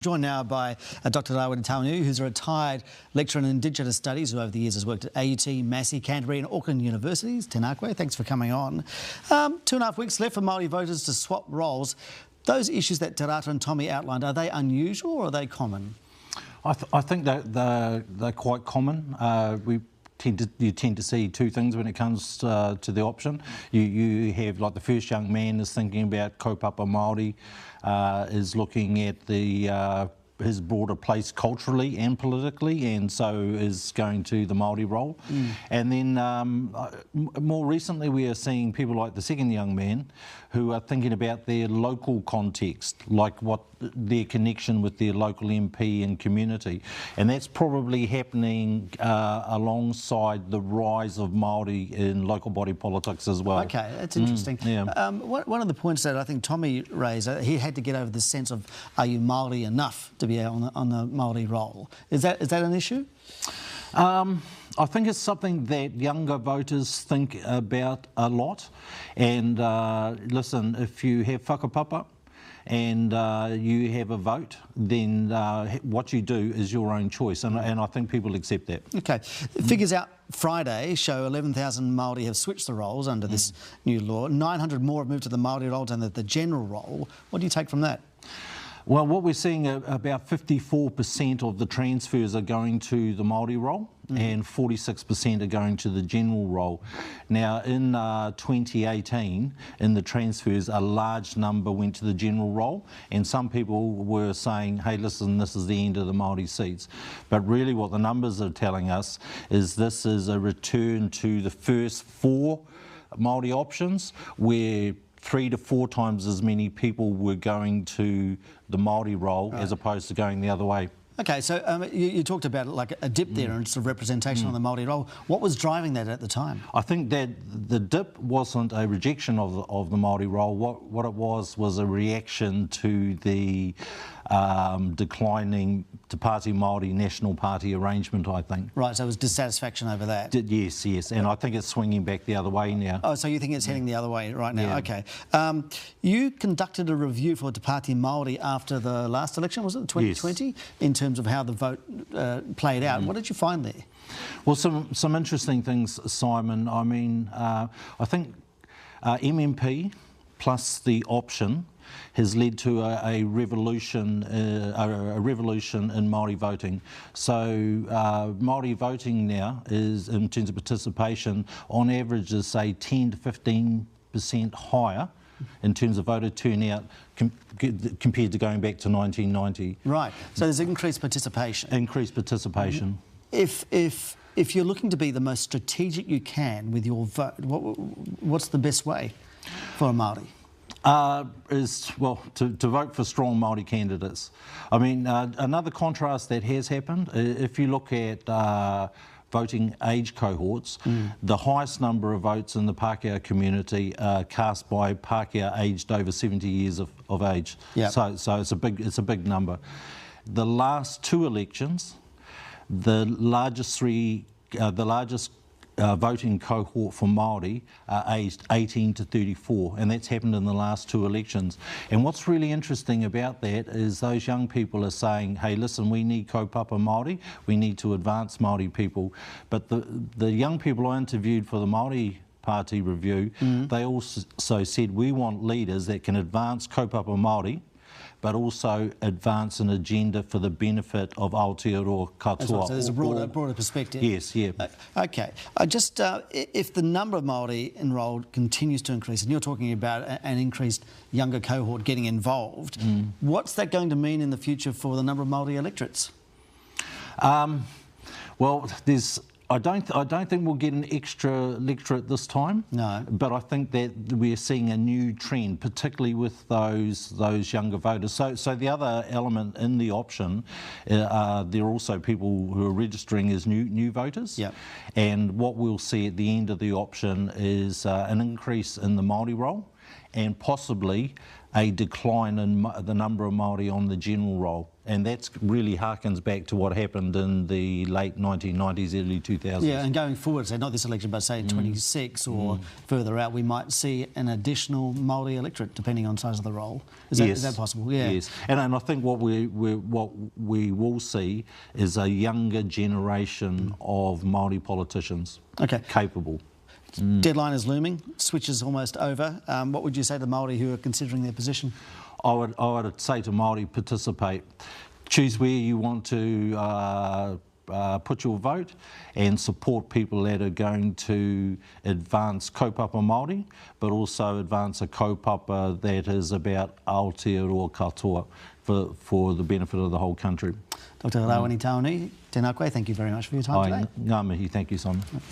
Joined now by Dr. Rawiri Taonui, who's a retired lecturer in Indigenous Studies, who over the years has worked at AUT, Massey, Canterbury and Auckland Universities. Tēnā koe, thanks for coming on. 2.5 weeks left for Māori voters to swap roles. Those issues that Te Rata and Tommy outlined, are they unusual or are they common? I think that they're quite common. You tend to see two things when it comes to the option. You have, like, the first young man is thinking about kaupapa Māori, is looking at his broader place culturally and politically, and so is going to the Māori role. And then more recently we are seeing people like the second young man who are thinking about their local context, like what their connection with their local MP and community. And that's probably happening alongside the rise of Māori in local body politics as well. Okay, that's interesting. Yeah. One of the points that I think Tommy raised, he had to get over the sense of, are you Māori enough to be on the Māori role? Is that an issue? I think it's something that younger voters think about a lot. And listen, if you have whakapapa and you have a vote, then what you do is your own choice. And I think people accept that. Okay. Figures out Friday show 11,000 Māori have switched the roles under this new law. 900 more have moved to the Māori role than the general role. What do you take from that? Well, what we're seeing, about 54% of the transfers are going to the Māori role and 46% are going to the general role. Now, in 2018, in the transfers, a large number went to the general role, and some people were saying, hey, listen, this is the end of the Māori seats. But really what the numbers are telling us is this is a return to the first 4 Māori options, where 3 to 4 times as many people were going to the Māori role as opposed to going the other way. Okay, so you talked about like a dip there and sort of representation on the Māori role. What was driving that at the time? I think that the dip wasn't a rejection of the Māori role. What it was a reaction to the declining Te Pāti Māori National Party arrangement, I think. Right, so it was dissatisfaction over that? Yes, and I think it's swinging back the other way now. Oh, so you think it's heading the other way right now? Yeah. Okay. You conducted a review for Te Pāti Māori after the last election, was it 2020? Yes. In terms of how the vote played out. What did you find there? Well, some interesting things, Simon. I mean, I think MMP plus the option has led to a revolution in Māori voting. So Māori voting now is, in terms of participation, on average is, say, 10 to 15% higher in terms of voter turnout compared to going back to 1990. Right, so there's increased participation. Increased participation. If you're looking to be the most strategic you can with your vote, what's the best way for a Māori? To vote for strong Māori candidates. I mean, another contrast that has happened, if you look at voting age cohorts, the highest number of votes in the Pākehā community are cast by Pākehā aged over 70 years of age. Yep. So it's a big number. The last 2 elections, the largest voting cohort for Māori are aged 18 to 34, and that's happened in the last 2 elections. And what's really interesting about that is those young people are saying, hey, listen, we need kaupapa Māori, we need to advance Māori people. But the young people I interviewed for the Māori Party review, they also said, we want leaders that can advance kaupapa Māori, but also advance an agenda for the benefit of Aotearoa katoa. Right, so there's a broader perspective. Yes, yeah. Okay. If the number of Māori enrolled continues to increase, and you're talking about an increased younger cohort getting involved, what's that going to mean in the future for the number of Māori electorates? Well, I don't think we'll get an extra electorate this time. No. But I think that we're seeing a new trend, particularly with those younger voters. So the other element in the option, there are also people who are registering as new voters. Yep. And what we'll see at the end of the option is an increase in the Māori role and possibly a decline in the number of Māori on the general roll. And that's really harkens back to what happened in the late 1990s, early 2000s. Yeah, and going forward, so not this election, but say 26 or further out, we might see an additional Māori electorate, depending on size of the roll. Is that possible? Yeah. Yes, and I think what we will see is a younger generation of Māori politicians capable. Deadline is looming, switch is almost over. What would you say to Māori who are considering their position? I would say to Māori, participate. Choose where you want to put your vote and support people that are going to advance kaupapa Māori, but also advance a kaupapa that is about Aotearoa katoa for the benefit of the whole country. Dr. Rawiri Taonui, tēnā koe, thank you very much for your time today. Ngā mihi, thank you, Simon.